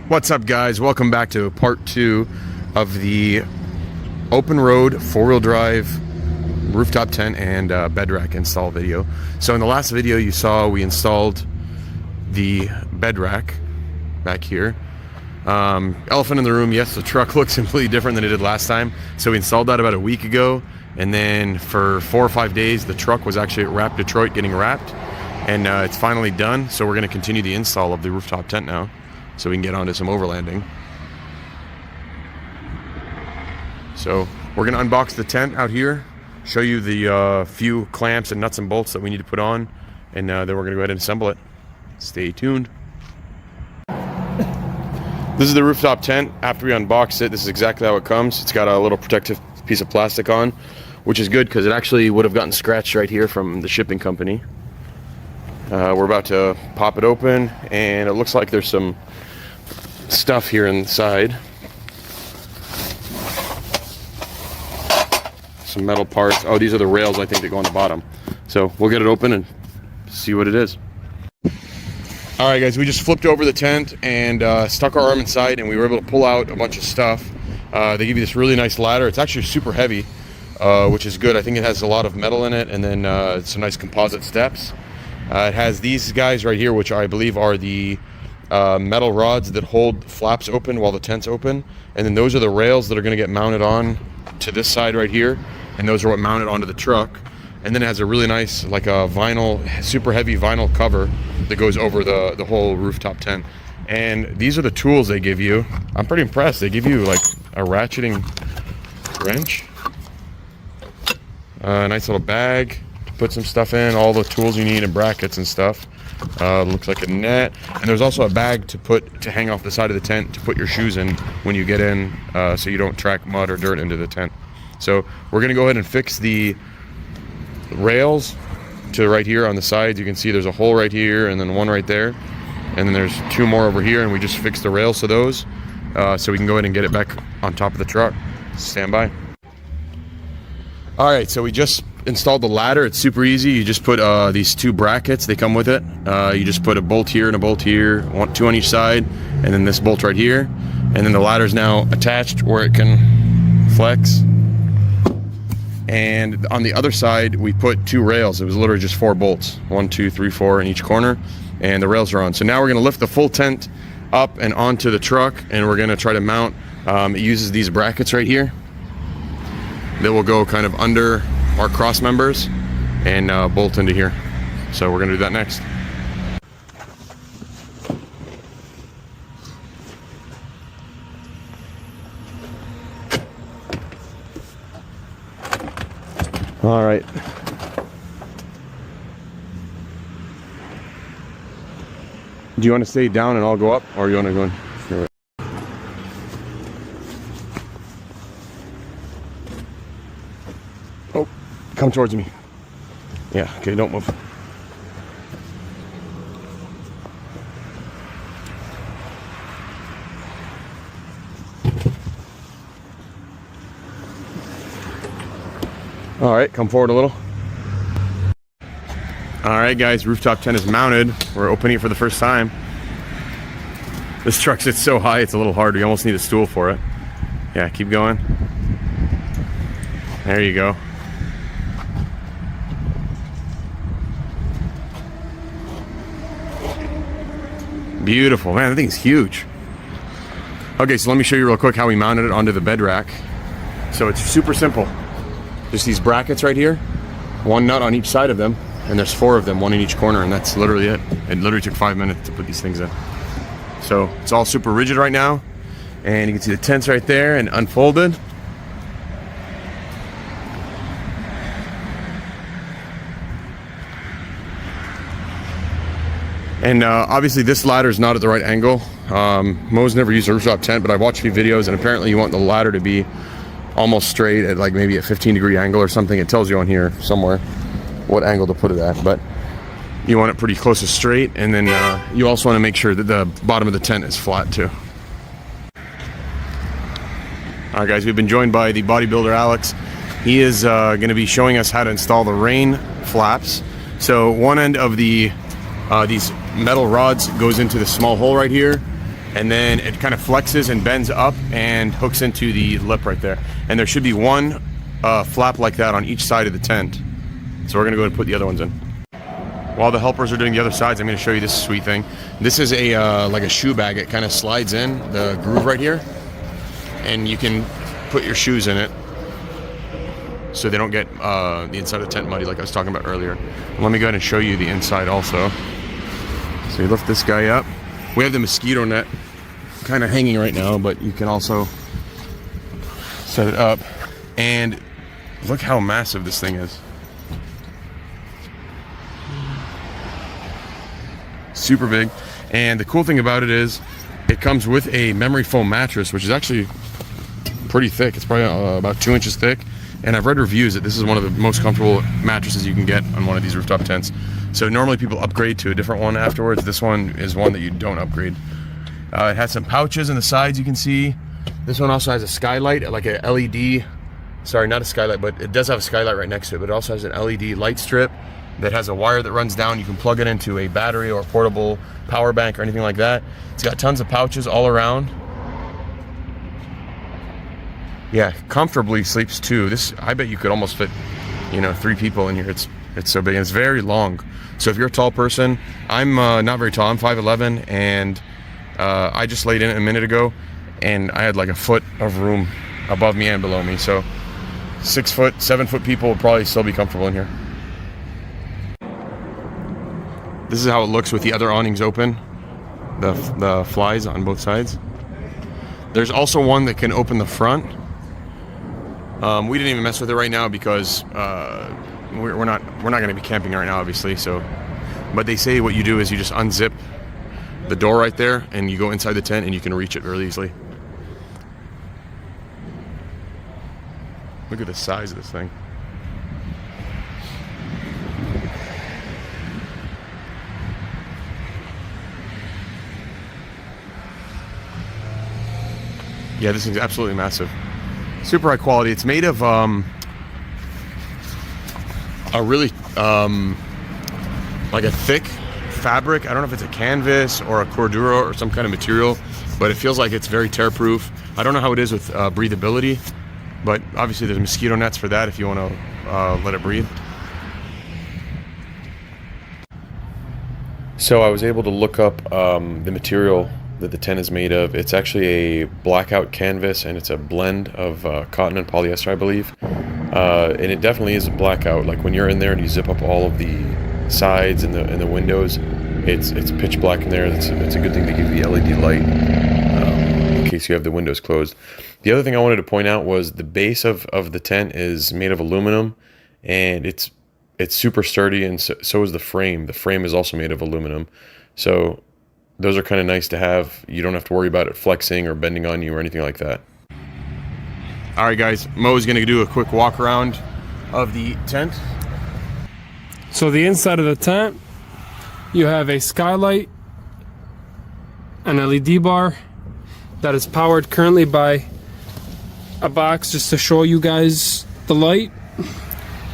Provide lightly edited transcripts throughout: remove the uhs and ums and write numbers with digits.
What's up, guys? Welcome back to part 2 of the open road four-wheel drive rooftop tent and bed rack install video. So in the last video you saw we installed the bed rack back here. Elephant in the room, yes, the truck looks completely different than it did last time. So we installed that about a week ago, and then for 4 or 5 days the truck was actually at Wrap Detroit getting wrapped, and it's finally done. So we're going to continue the install of the rooftop tent now, so we can get on to some overlanding. So we're going to unbox the tent out here, show you the few clamps and nuts and bolts that we need to put on, and then we're going to go ahead and assemble it. Stay tuned. This is the rooftop tent. After we unbox it, this is exactly how it comes. It's got a little protective piece of plastic on, which is good because it actually would have gotten scratched right here from the shipping company. We're about to pop it open, and it looks like there's some stuff here inside. Some metal parts. Oh, these are the rails, I think, that go on the bottom. So we'll get it open and see what it is. All right, guys, we just flipped over the tent and stuck our arm inside, and we were able to pull out a bunch of stuff. They give you this really nice ladder. It's actually super heavy, which is good. I think it has a lot of metal in it, and then some nice composite steps. It has these guys right here, which I believe are the metal rods that hold flaps open while the tent's open, and then those are the rails that are going to get mounted on to this side right here, and those are what mounted onto the truck. And then it has a really nice, like a vinyl, super heavy vinyl cover that goes over the whole rooftop tent. And these are the tools they give you. I'm pretty impressed. They give you like a ratcheting wrench, a nice little bag to put some stuff in, all the tools you need, and brackets and stuff. Looks like a net, and there's also a bag to hang off the side of the tent to put your shoes in when you get in, so you don't track mud or dirt into the tent. So we're gonna go ahead and fix the rails to right here on the sides. You can see there's a hole right here, and then one right there, and then there's 2 more over here, and we just fixed the rails to those, so we can go ahead and get it back on top of the truck. Stand by. All right, so we just installed the ladder. It's super easy. You just put these 2 brackets, they come with it. You just put a bolt here and a bolt here, 2 on each side, and then this bolt right here, and then the ladder's now attached where it can flex. And on the other side we put 2 rails. It was literally just 4 bolts, 1, 2, 3, 4 in each corner, and the rails are on. So now we're going to lift the full tent up and onto the truck, and we're going to try to mount. It uses these brackets right here that will go kind of under our cross members and bolt into here. So we're going to do that next. All right. Do you want to stay down and I'll go up, or you want to go in? Oh, come towards me. Yeah, okay, don't move. All right, come forward a little. All right, guys, rooftop tent is mounted. We're opening it for the first time. This truck sits so high, it's a little hard. We almost need a stool for it. Yeah, keep going. There you go. Beautiful, man, that thing's huge. Okay, so let me show you real quick how we mounted it onto the bed rack. So it's super simple. Just these brackets right here, 1 nut on each side of them, and there's 4 of them, 1 in each corner, and that's literally it. It literally took 5 minutes to put these things in. So it's all super rigid right now, and you can see the tent's right there and unfolded. And obviously this ladder is not at the right angle. Mo's never used a rooftop tent, but I've watched a few videos, and apparently you want the ladder to be almost straight at like maybe a 15-degree angle or something. It tells you on here somewhere what angle to put it at, but you want it pretty close to straight, and then you also want to make sure that the bottom of the tent is flat too. All right, guys, we've been joined by the bodybuilder Alex. He is going to be showing us how to install the rain flaps. So one end of the these metal rods goes into the small hole right here, and then it kind of flexes and bends up and hooks into the lip right there. And there should be one flap like that on each side of the tent. So we're gonna go ahead and put the other ones in. While the helpers are doing the other sides, I'm gonna show you this sweet thing. This is a like a shoe bag. It kind of slides in the groove right here, and you can put your shoes in it so they don't get the inside of the tent muddy like I was talking about earlier. Let me go ahead and show you the inside also. So you lift this guy up. We have the mosquito net kind of hanging right now, but you can also set it up. And look how massive this thing is. Super big. And the cool thing about it is it comes with a memory foam mattress, which is actually pretty thick. It's probably about 2 inches thick. And I've read reviews that this is one of the most comfortable mattresses you can get on one of these rooftop tents. So normally people upgrade to a different one afterwards. This one is one that you don't upgrade. It has some pouches on the sides, you can see. This one also has a skylight, like a LED. Sorry, not a skylight, but it does have a skylight right next to it. But it also has an LED light strip that has a wire that runs down. You can plug it into a battery or a portable power bank or anything like that. It's got tons of pouches all around. Yeah, comfortably sleeps two. This, I bet you could almost fit, you know, 3 people in here. It's so big, and it's very long. So if you're a tall person, I'm not very tall. I'm 5'11", and I just laid in it a minute ago, and I had like a foot of room above me and below me. So 6 foot, 7 foot people would probably still be comfortable in here. This is how it looks with the other awnings open, the flies on both sides. There's also one that can open the front. We didn't even mess with it right now because we're not going to be camping right now, obviously. So, but they say what you do is you just unzip the door right there, and you go inside the tent, and you can reach it really easily. Look at the size of this thing. Yeah, this thing's absolutely massive. Super high quality. It's made of a really like a thick fabric. I don't know if it's a canvas or a cordura or some kind of material, but it feels like it's very tear proof. I don't know how it is with breathability, but obviously there's mosquito nets for that if you want to let it breathe. So I was able to look up the material that the tent is made of. It's actually a blackout canvas, and it's a blend of cotton and polyester, I believe. And it definitely is a blackout. Like when you're in there and you zip up all of the sides and the windows, it's pitch black in there. It's a good thing to give the LED light in case you have the windows closed. The other thing I wanted to point out was the base of the tent is made of aluminum, and it's super sturdy, and so is the frame. The frame is also made of aluminum. So those are kind of nice to have. You don't have to worry about it flexing or bending on you or anything like that. All right, guys, Mo's gonna do a quick walk around of the tent. So the inside of the tent, you have a skylight, an LED bar that is powered currently by a box just to show you guys the light.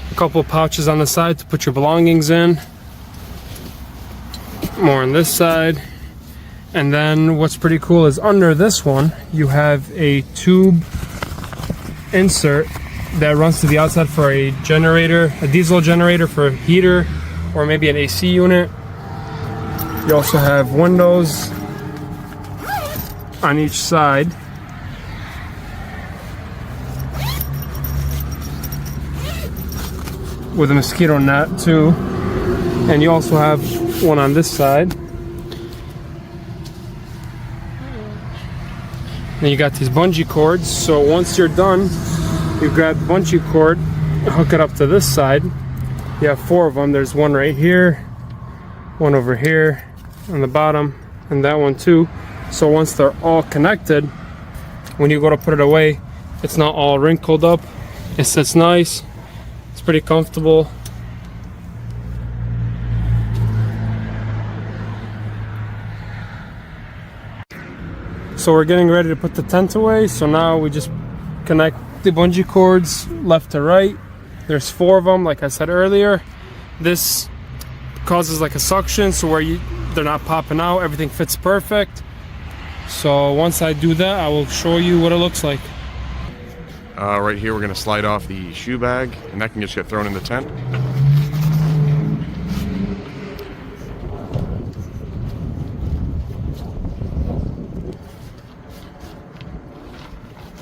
A couple of pouches on the side to put your belongings in. More on this side. And then what's pretty cool is under this one, you have a tube insert that runs to the outside for a generator, a diesel generator for a heater, or maybe an AC unit. You also have windows on each side. With a mosquito net too. And you also have one on this side. Then you got these bungee cords, so once you're done, you grab the bungee cord, hook it up to this side. You have 4 of them. There's one right here, one over here on the bottom, and that one too. So once they're all connected, when you go to put it away, it's not all wrinkled up. It sits nice. It's pretty comfortable. So we're getting ready to put the tent away. So now we just connect the bungee cords left to right. There's 4 of them, like I said earlier. This causes like a suction, so where they're not popping out. Everything fits perfect. So once I do that, I will show you what it looks like. Right here, we're going to slide off the shoe bag, and that can just get thrown in the tent.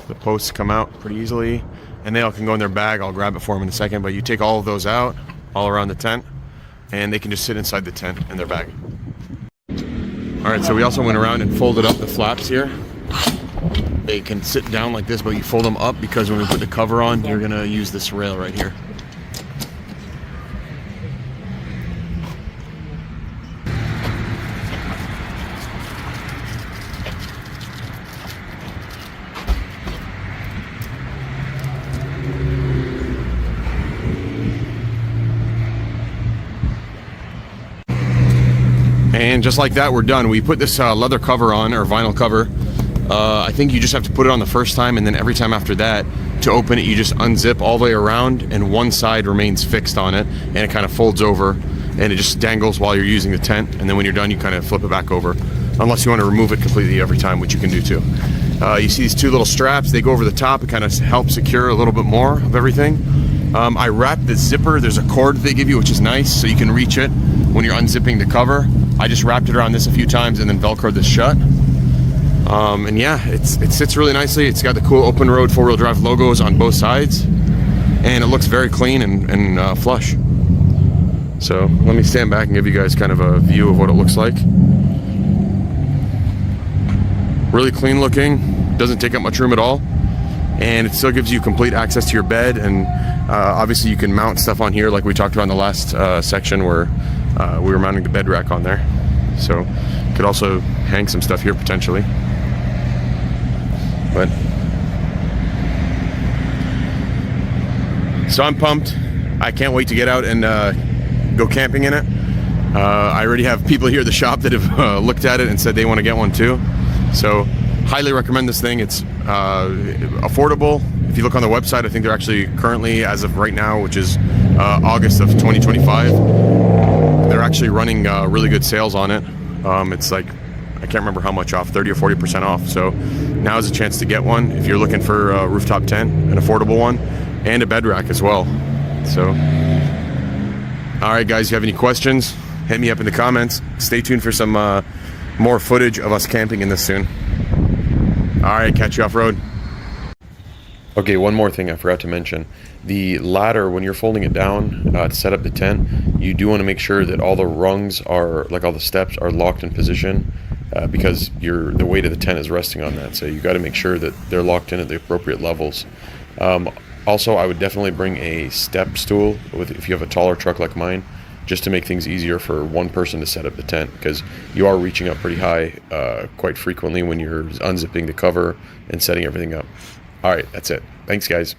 The posts come out pretty easily, and they all can go in their bag. I'll grab it for them in a second, but you take all of those out all around the tent, and they can just sit inside the tent in their bag. All right, so we also went around and folded up the flaps here. They can sit down like this, but you fold them up because when we put the cover on, you're gonna use this rail right here. And just like that, we're done. We put this leather cover on, or vinyl cover. I think you just have to put it on the first time, and then every time after that, to open it, you just unzip all the way around, and one side remains fixed on it, and it kind of folds over, and it just dangles while you're using the tent, and then when you're done, you kind of flip it back over, unless you want to remove it completely every time, which you can do too. You see these two little straps, they go over the top, it kind of helps secure a little bit more of everything. I wrapped the zipper, there's a cord they give you, which is nice, so you can reach it when you're unzipping the cover. I just wrapped it around this a few times and then Velcroed this shut. And yeah, it sits really nicely. It's got the cool OPENROAD 4-wheel drive logos on both sides, and it looks very clean and flush. So let me stand back and give you guys kind of a view of what it looks like. Really clean looking, doesn't take up much room at all, and it still gives you complete access to your bed. And obviously you can mount stuff on here like we talked about in the last section where we were mounting the bed rack on there. So could also hang some stuff here potentially. But so I'm pumped. I can't wait to get out and go camping in it. I already have people here at the shop that have looked at it and said they want to get one too. So highly recommend this thing. It's affordable. If you look on the website, I think they're actually currently, as of right now, which is August of 2025, they're actually running really good sales on it. It's like, I can't remember how much off, 30 or 40% off. So now is a chance to get one if you're looking for a rooftop tent, an affordable one, and a bed rack as well. So, all right, guys, if you have any questions, hit me up in the comments. Stay tuned for some more footage of us camping in this soon. All right, catch you off-road. Okay, one more thing I forgot to mention. The ladder, when you're folding it down to set up the tent, you do want to make sure that all the rungs are, like all the steps, are locked in position because the weight of the tent is resting on that. So you got to make sure that they're locked in at the appropriate levels. Also, I would definitely bring a step stool if you have a taller truck like mine, just to make things easier for one person to set up the tent, because you are reaching up pretty high quite frequently when you're unzipping the cover and setting everything up. All right, that's it. Thanks, guys.